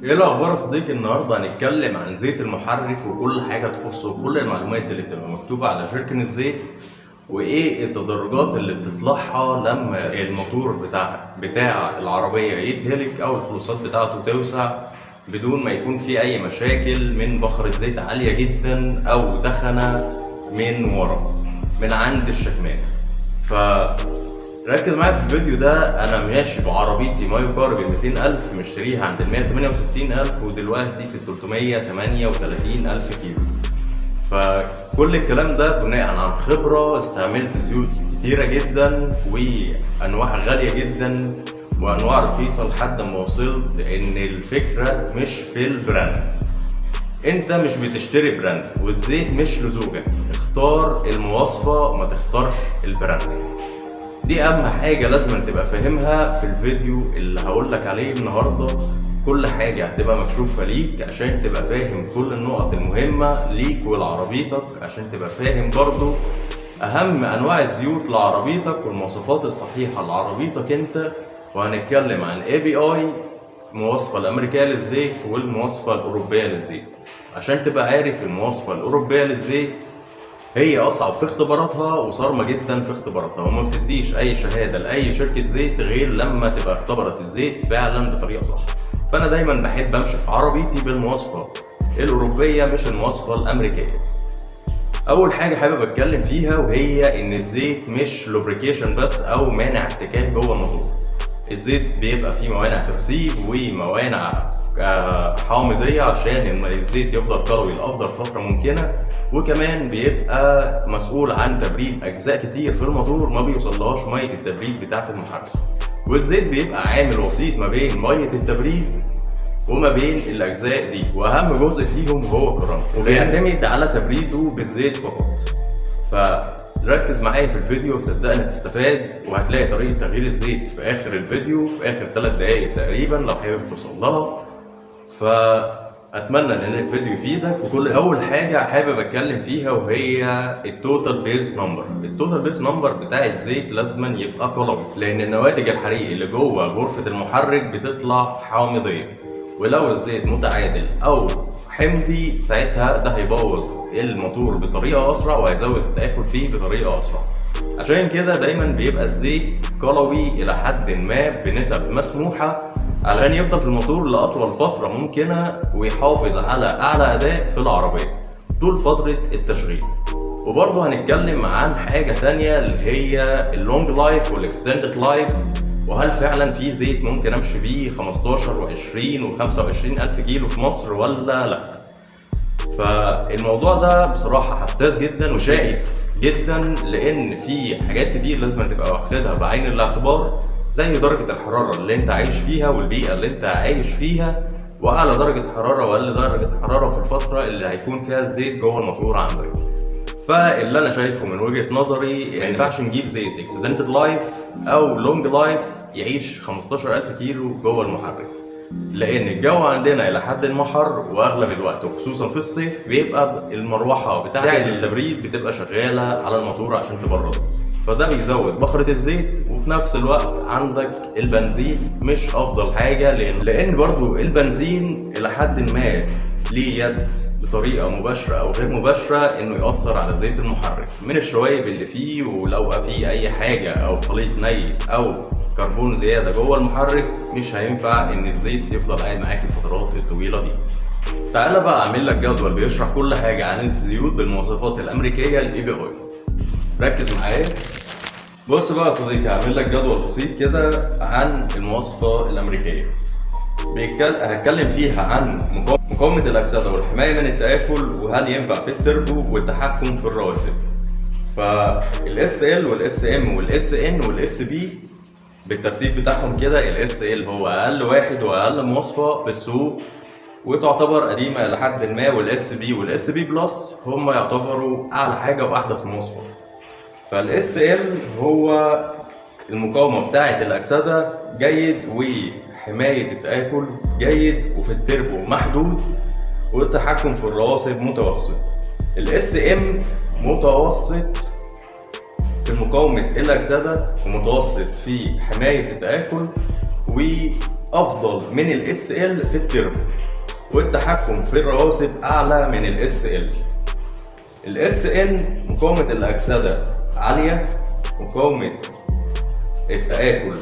ايه الاخبار يا صديقي؟ النهارده هنتكلم عن زيت المحرك وكل حاجه تخصه وكل المعلومات اللي بتبقى مكتوبه على جيركن الزيت، وايه التدرجات اللي بتطلعها لما الموتور بتاع العربيه يتهلك او الخلوصات بتاعته توسع بدون ما يكون في اي مشاكل من بخرة زيت عاليه جدا او دخنه من ورا من عند الشكمان. ركز معايا في الفيديو ده. انا ماشي بعربيتي ما يقارب ال 200,000، مشتريها عند ال 168,000 ودلوقتي في ال 338,000 كيلو. فكل الكلام ده بناء عن خبرة، استعملت زيوت كتيرة جدا وانواع غالية جدا وانواع رخيصة لحد ما وصلت ان الفكرة مش في البراند. انت مش بتشتري براند، والزيت مش لزوجك. اختار المواصفة، ما تختارش البراند. دي اهم حاجة لازم تبقى فاهمها في الفيديو اللي هقولك عليه النهاردة. كل حاجة هتبقى مكشوفة ليك عشان تبقى فاهم كل النقط المهمة ليك ولعربيتك، عشان تبقى فاهم برضو اهم انواع الزيوت لعربيتك والمواصفات الصحيحة لعربيتك انت. وهنتكلم عن API، المواصفة الامريكية للزيت والمواصفة الاوروبية للزيت. عشان تبقى عارف المواصفة الاوروبية للزيت هي اصعب في اختباراتها وصارمه جدا في اختباراتها، وما بتديش اي شهاده لاي شركه زيت غير لما تبقى اختبرت الزيت فعلا بطريقه صح. فانا دايما بحب امشي في عربيتي بالمواصفه الاوروبيه مش المواصفه الامريكيه. اول حاجه حابب اتكلم فيها وهي ان الزيت مش لوبريكيشن بس او مانع احتكاك جوه الموتور. الزيت بيبقى فيه موانع ترسيب وموانع حامضيه عشان الزيت يفضل كروي لافضل فتره ممكنه، وكمان بيبقى مسؤول عن تبريد اجزاء كتير في الموتور ما بيوصلهاش ميه التبريد بتاعه المحرك. والزيت بيبقى عامل وسيط ما بين ميه التبريد وما بين الاجزاء دي، واهم جزء فيهم هو الكرنك وبيعتمد على تبريده بالزيت فقط. فركز معايا في الفيديو وصدقني هتستفاد، وهتلاقي طريقه تغيير الزيت في اخر الفيديو في اخر 3 دقايق تقريبا لو حابب توصل لها. فاتمنى ان الفيديو يفيدك. اول حاجه حابب اتكلم فيها وهي التوتال بيس نمبر. التوتال بيس نمبر بتاع الزيت لازما يبقى قلوي، لان النواتج الحريق اللي جوه غرفه المحرك بتطلع حامضيه، ولو الزيت متعادل او حمضي ساعتها ده هيبوظ الموتور بطريقه اسرع وهيزود التاكل فيه بطريقه اسرع. عشان كده دايما بيبقى الزيت قلوي الى حد ما بنسب مسموحه عشان يفضل في الموتور لأطول فترة ممكنة ويحافظ على أعلى أداء في العربية طول فترة التشغيل. وبرضه هنتكلم عن حاجة تانية اللي هي اللونج لايف والاكستندد لايف، وهل فعلا في زيت ممكن أمشي بيه 15 و20 و25 ألف كيلو في مصر ولا لأ؟ فالموضوع ده بصراحة حساس جدا وشائك جدا، لأن في حاجات كتير لازم تبقى واخدها بعين الاعتبار، زي درجة الحرارة اللي انت عايش فيها والبيئة اللي انت عايش فيها، واعلى درجة حرارة واقل درجة حرارة في الفترة اللي هيكون فيها الزيت جوه الموتور عندك. فاللي انا شايفه من وجهة نظري ما ينفعش نجيب زيت اكسيدنتد لايف او لونج لايف يعيش 15,000 كيلو جوه المحرك، لان الجو عندنا الى حد ما حر، واغلب الوقت وخصوصا في الصيف بيبقى المروحة بتاعت التبريد بتبقى شغالة على الموتور عشان تبرده، فده بيزود بخرة الزيت. وفي نفس الوقت عندك البنزين مش افضل حاجة، لان برضو البنزين الى حد ما ليه يد بطريقة مباشرة او غير مباشرة انه يأثر على زيت المحرك من الشوايب اللي فيه، ولو بقى فيه اي حاجة او خليط ني او كربون زيادة جوه المحرك مش هينفع ان الزيت يفضل قاعد معاك الفترات الطويلة دي. تعالى بقى اعمل لك جدول بيشرح كل حاجة عن الزيوت بالمواصفات الامريكية API. ركز معايا. بص بقى يا صديقي، هعمل لك جدول بسيط كده عن المواصفة الأمريكية. هتكلم فيها عن مقاومة الأكسدة والحماية من التآكل، وهل ينفع في التربو والتحكم في الرواسب. فال SL وال SM وال SN وال SB بالترتيب بتاعهم كده. ال SL هو أقل واحد وأقل مواصفة في السوق وتعتبر قديمة إلى حد ما، وال SB وال SB بلس هم يعتبروا أعلى حاجة وأحدث مواصفة. فالاس ال هو المقاومة بتاعة الأكسدة جيد، وحماية التآكل جيد، وفي التربو محدود، والتحكم في الرواسب متوسط. الاس ام متوسط في مقاومة الأكسدة ومتوسط في حماية التآكل افضل من الاس ال في التربو، والتحكم في الرواسب اعلى من الاس ال. الاس ان مقاومة الاكسدة عالية، مقاومة التآكل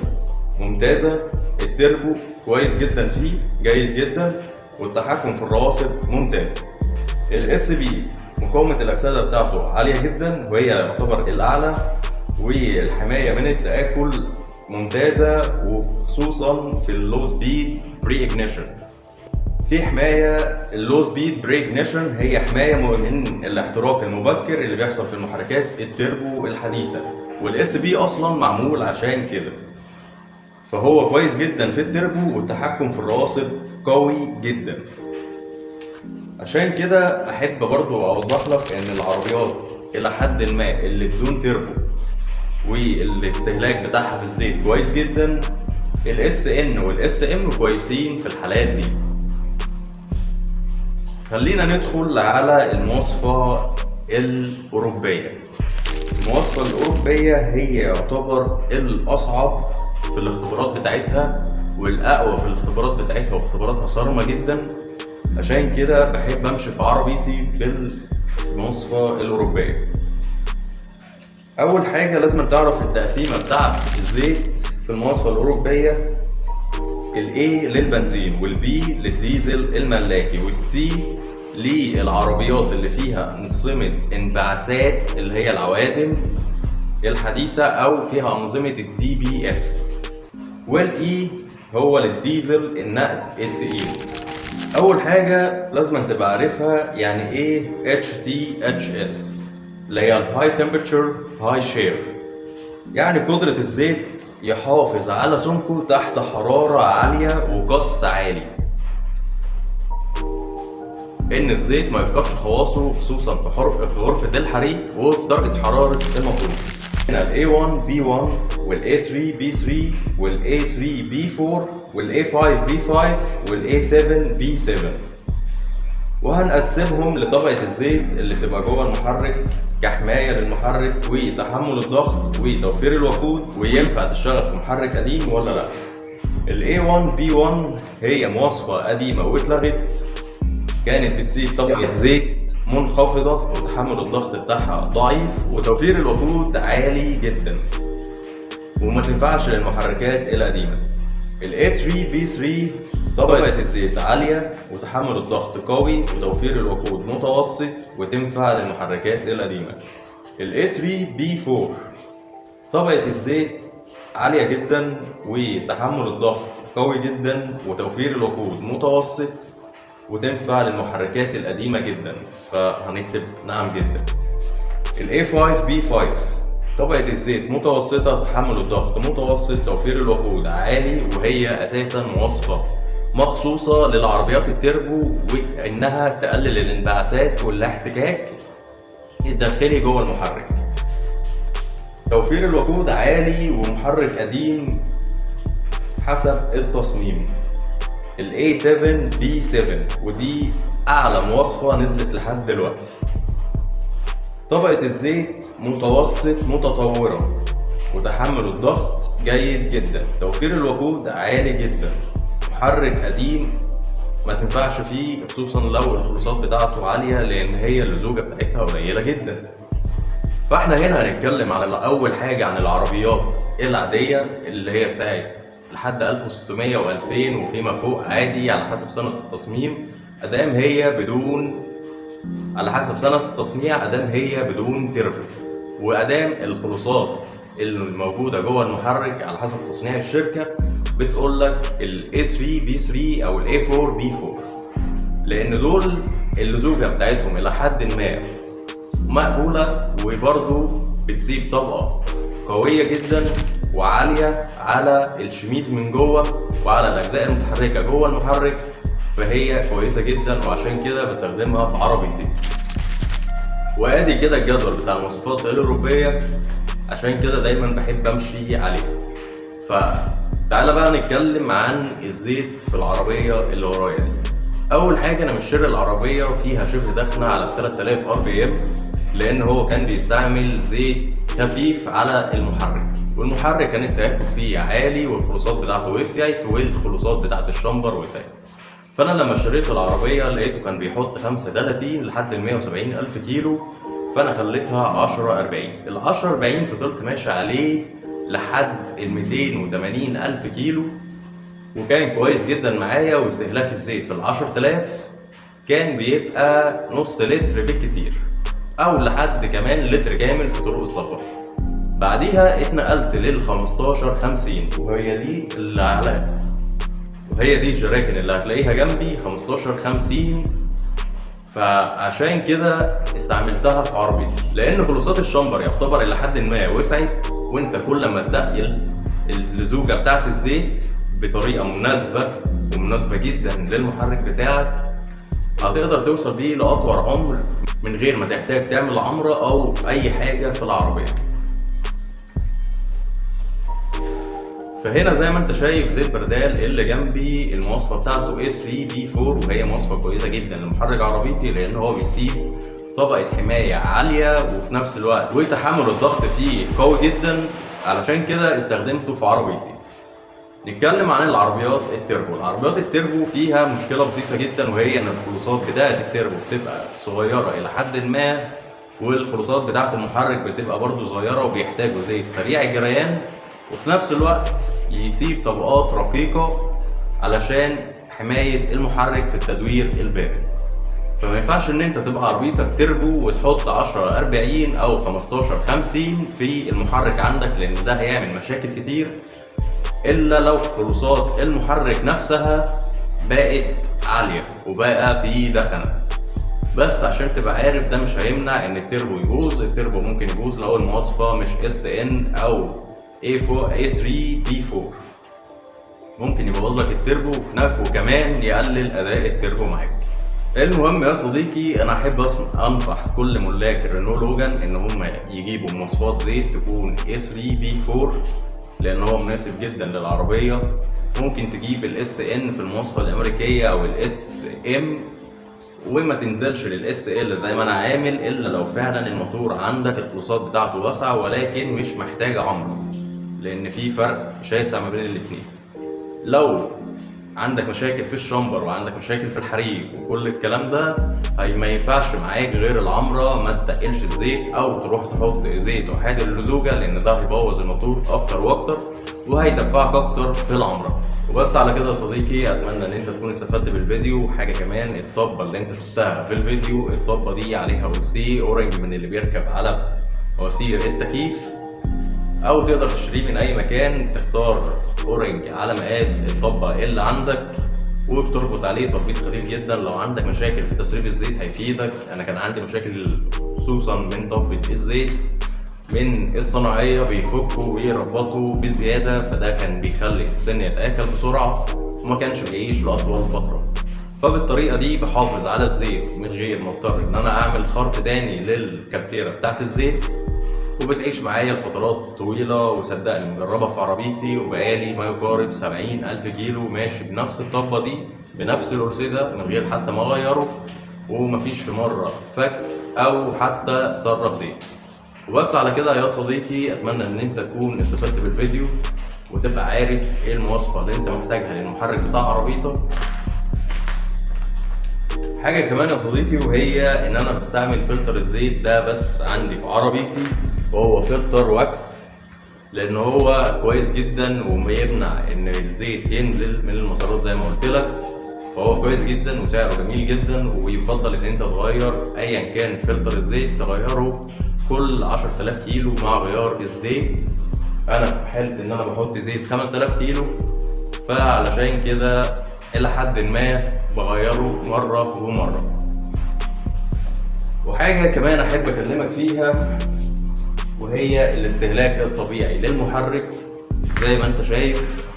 ممتازة، التربو كويس جدا فيه، جيد جدا، والتحكم في الرواسب ممتاز. الاس بي مقاومة الاكسدة بتاعته عالية جدا وهي يعتبر الاعلى، والحماية من التآكل ممتازة، وخصوصا في اللو سبيد بري اجنيشن. في حماية اللو سبيد بري اجنيشن، هي حماية من الاحتراق المبكر اللي بيحصل في المحركات التربو الحديثة، والاس بي اصلا معمول عشان كده. فهو كويس جدا في التربو، والتحكم في الرواسب قوي جدا. عشان كده احب برضو اوضح لك ان العربيات الى حد ما اللي بدون تربو والاستهلاك بتاعها في الزيت كويس جدا، الاس ان والاس ام كويسين في الحالات دي. خلينا ندخل على المواصفة الأوروبية. المواصفة الأوروبية هي يعتبر الأصعب في الاختبارات بتاعتها، والأقوى في الاختبارات بتاعتها، واختباراتها صارمة جدا. عشان كده بحب أمشي في عربيتي بالمواصفة الأوروبية. أول حاجة لازم تعرف التقسيمة بتاعت الزيت في المواصفة الأوروبية. A للبنزين، والB للديزل الملاكي، والC للعربيات اللي فيها أنظمة انبعاثات اللي هي العوادم الحديثة أو فيها أنظمة DBF، والE هو للديزل النقل التقيل. أول حاجة لازم تبقى عارفها يعني إيه HTHS، اللي هي High Temperature High Share، يعني قدرة الزيت يحافظ على سمكه تحت حرارة عالية وقص عالي، إن الزيت ما يفقدش خواصه، خصوصا في غرفة الحريق وفي درجة حرارة الموتور. هنا ال A1 B1 وال A3 B3 وال A3 B4 وال A5 B5 وال A7 B7، وهنقسمهم لطبقة الزيت اللي بتبقى جوه المحرك كحماية للمحرك وتحمل الضغط وتوفير الوقود، وينفع تشتغل في محرك قديم ولا لا. ال A1 B1 هي مواصفة قديمة واتلغت، كانت بتسيب طبقة زيت منخفضة وتحمل الضغط بتاعها ضعيف وتوفير الوقود عالي جدا، وما تنفعش للمحركات القديمة. ال A3 B3 طبقة الزيت عالية وتحمل الضغط قوي وتوفير الوقود متوسط، وتنفع للمحركات القديمة. ال A3 B4 طبقة الزيت عالية جدا وتحمل الضغط قوي جدا وتوفير الوقود متوسط، وتنفع للمحركات القديمة جدا، فهنكتب نعم جدا. ال A5 B5 طبقة الزيت متوسطة، تحمل الضغط متوسط، توفير الوقود عالي، وهي أساسا مواصفة مخصوصة للعربيات التربو، وإنها تقلل الانبعاثات والاحتكاك الداخلي جوه المحرك. توفير الوقود عالي ومحرك قديم حسب التصميم. ال A7 B7 ودي أعلى مواصفة نزلت لحد دلوقتي. طبقة الزيت متوسط متطورة، وتحمل الضغط جيد جدا، توفير الوقود عالي جدا، محرك قديم ما تنفعش فيه، خصوصا لو الخلوصات بتاعته عالية، لأن هي اللزوجة بتاعتها قليلة جدا. فاحنا هنا هنتكلم على أول حاجة عن العربيات العادية اللي هي ساعة لحد 1600 و2000 وفيما فوق عادي على حسب سنة التصميم، أدام هي بدون، على حسب سنة التصنيع، أدام هي بدون تربو، وأدام الخلوصات الموجودة جوه المحرك على حسب تصنيع الشركة بتقول لك ال A3 B3 أو ال A4 B4، لأن دول اللزوجة بتاعتهم إلى حد ما مقبولة، وبرضه بتسيب طبقة قوية جدا وعالية على الشميز من جوه وعلى الأجزاء المتحركة جوه المحرك، فهي كويسة جدا، وعشان كده بستخدمها في عربيتي. وادي كده الجدول بتاع المواصفات الأوروبية، عشان كده دايما بحب امشي عليه. فتعالى بقى نتكلم عن الزيت في العربية اللي ورايا دي. اول حاجة انا مشتري العربية فيها شبه داخنة على 3000 RPM، لان هو كان بيستعمل زيت خفيف على المحرك. والمحرك كان التيكف فيه عالي والخلوصات بتاعته وسعت والخلوصات بتاعت الشمبر وسعت. فانا لما اشتريت العربيه لقيته كان بيحط 35 لحد ال 170 الف كيلو، فانا خليتها 10 40. ال 10 40 فضلت ماشي عليه لحد ال 280 الف كيلو، وكان كويس جدا معايا. واستهلاك الزيت في ال 10000 كان بيبقى نص لتر بالكتير، او لحد كمان لتر كامل في طرق السفر. بعديها اتنقلت لل 15 50، وهي دي الجراكن اللي هتلاقيها جنبي 15 50. فعشان كده استعملتها في عربيتي، لان خلوصات الشمبر يعتبر الى حد ما وسعت، وانت كل ما تقل اللزوجه بتاعت الزيت بطريقه مناسبه جدا للمحرك بتاعك هتقدر توصل بيه لاطول عمر من غير ما تحتاج تعمل عمره او اي حاجه في العربيه. فهنا زي ما انت شايف زيت بردال اللي جنبي المواصفه بتاعته A3B4، وهي مواصفه كويسه جدا لمحرك عربيتي، لان هو بيسيب طبقه حمايه عاليه وفي نفس الوقت وتحمل الضغط فيه قوي جدا، علشان كده استخدمته في عربيتي. نتكلم عن العربيات التربو. العربيات التربو فيها مشكله بسيطه جدا، وهي ان الخلوصات بتاعه التربو بتبقى صغيره الى حد ما، والخلوصات بتاعه المحرك بتبقى برضو صغيره، وبيحتاجوا زيت سريع الجريان وفي نفس الوقت يسيب طبقات رقيقه علشان حمايه المحرك في التدوير البارد. فما ينفعش ان انت تبقى عربيتك تربو وتحط 10 40 او 15 50 في المحرك عندك، لان ده هيعمل مشاكل كتير، الا لو خلوصات المحرك نفسها بقت عاليه وبقى في دخنه. بس عشان تبقى عارف ده مش هيمنع ان التربو يبوظ. التربو ممكن يبوظ لو المواصفه مش SN او A3B4، ممكن يبوظ لك التربو وكمان يقلل اداء التربو معاك. المهم يا صديقي، انا احب انصح كل ملاك الرينو لوجان ان هم يجيبوا مواصفات زيت تكون A3B4، لان هو مناسب جدا للعربيه. ممكن تجيب ال SN في المواصفه الامريكيه او ال SM، وما تنزلش لل SL زي ما انا عامل، الا لو فعلا الموتور عندك الخلوصات بتاعته واسعه ولكن مش محتاجه عمره، لان في فرق شاسع ما بين الاتنين. لو عندك مشاكل في الشمبر وعندك مشاكل في الحريق وكل الكلام ده، ما ينفعش معاك غير العمره. ما تقلش الزيت او تروح تحط زيت احادي اللزوجه، لان ده هيبوظ الموتور اكتر واكتر وهيدفعك اكتر في العمره. وبس على كده يا صديقي، اتمنى ان انت تكون استفدت بالفيديو. وحاجه كمان، الطبه اللي انت شفتها في الفيديو الطبه دي عليها OC اورنج من اللي بيركب على مواسير التكييف، او تقدر تشتريه من اي مكان. تختار اورنج على مقاس الطبه اللي عندك وبتربط عليه تربيط خفيف جدا. لو عندك مشاكل في تسريب الزيت هيفيدك. انا كان عندي مشاكل خصوصا من طبة الزيت من الصناعيه، بيفكوا ويربطوا بزياده، فده كان بيخلي السن يتاكل بسرعه وما كانش بيعيش لاطول فتره. فبالطريقه دي بحافظ على الزيت من غير ما اضطر ان انا اعمل خرط تاني للكارتيره بتاعت الزيت، وبتعيش معايا لفترات طويلة. وصدقني مجربها في عربيتي وبقالي ما يقارب 70 ألف كيلو ماشي بنفس الطبة دي بنفس الأرسدة من غير حتى ما أغيره، ومفيش في مرة فك أو حتى سرب زيت. وبس على كده يا صديقي، أتمنى إن أنت تكون استفدت بالفيديو وتبقى عارف إيه المواصفة اللي أنت محتاجها للمحرك بتاع عربيتك. حاجة كمان يا صديقي، وهي إن أنا بستعمل فلتر الزيت ده بس عندي في عربيتي، وهو فلتر واكس، لان هو كويس جدا وبيمنع ان الزيت ينزل من المسارات زي ما قلت لك. فهو كويس جدا وسعره جميل جدا، ويفضل ان انت تغير ايا كان فلتر الزيت تغيره كل 10000 كيلو مع غيار الزيت. انا في حاله ان انا بحط زيت 5000 كيلو، فعلشان كده الى حد ما بغيره مره ومره. وحاجه كمان احب اكلمك فيها، وهي الاستهلاك الطبيعي للمحرك. زي ما انت شايف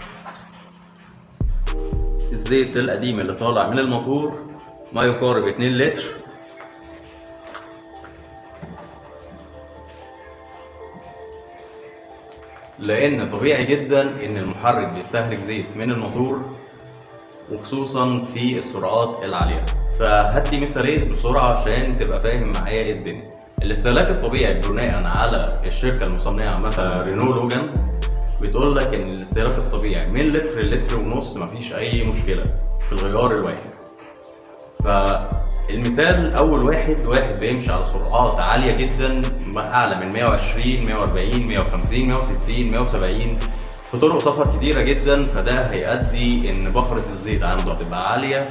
الزيت القديم اللي طالع من الموتور ما يقارب 2 لتر، لان طبيعي جدا ان المحرك بيستهلك زيت من الموتور، وخصوصا في السرعات العالية. فهدي مثالين بسرعة عشان تبقى فاهم معايا ايه الدنيا. الاستهلاك الطبيعي بناء على الشركه المصنعه مثلا رينو لوجان بتقول لك ان الاستهلاك الطبيعي من لتر لتر ونص مفيش اي مشكله في الغيار الواحد. فالمثال اول واحد بيمشي على سرعات عاليه جدا، اعلى من 120 140 150 160 170 في طرق سفر كتيره جدا، فده هيؤدي ان بخره الزيت عنده هتبقى عاليه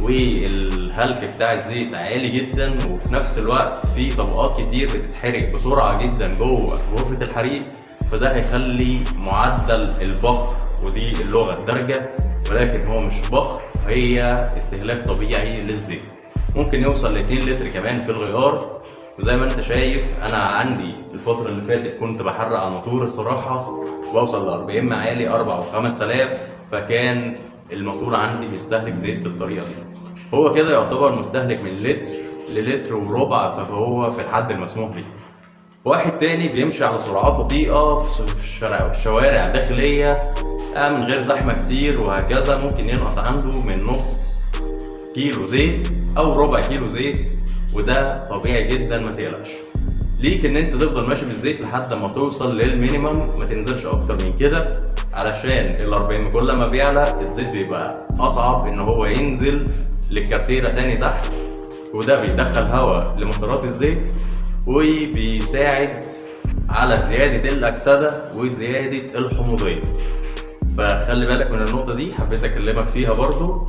والهلك بتاع الزيت عالي جدا، وفي نفس الوقت في طبقات كتير بتتحرق بسرعه جدا جوه غرفه الحريق، فده هيخلي معدل البخر، ودي اللغه الدارجه ولكن هو مش بخر، هي استهلاك طبيعي للزيت، ممكن يوصل ل 2 لتر كمان في الغيار. وزي ما انت شايف انا عندي الفتره اللي فاتت كنت بحرق على الموتور الصراحه بوصل ل 40 معالي 4 و 5000، فكان الموتور عندي بيستهلك زيت بالطريقه دي. هو كده يعتبر مستهلك من لتر للتر وربع، فهو في الحد المسموح به. واحد تاني بيمشي على سرعات بطيئة في شوارع داخلية من غير زحمة كتير وهكذا، ممكن ينقص عنده من نص كيلو زيت أو ربع كيلو زيت، وده طبيعي جدا ما تقلقش. ليك ان انت تفضل ماشي بالزيت لحد ما توصل للمينيمم، ما تنزلش اكتر من كده، علشان ال40 كل ما بيعلى الزيت بيبقى اصعب ان هو ينزل للكارتيرة تاني تحت، وده بيدخل هواء لمسارات الزيت وبيساعد على زيادة الأكسدة وزيادة الحموضية. فخلي بالك من النقطة دي، حبيت أكلمك فيها برضو.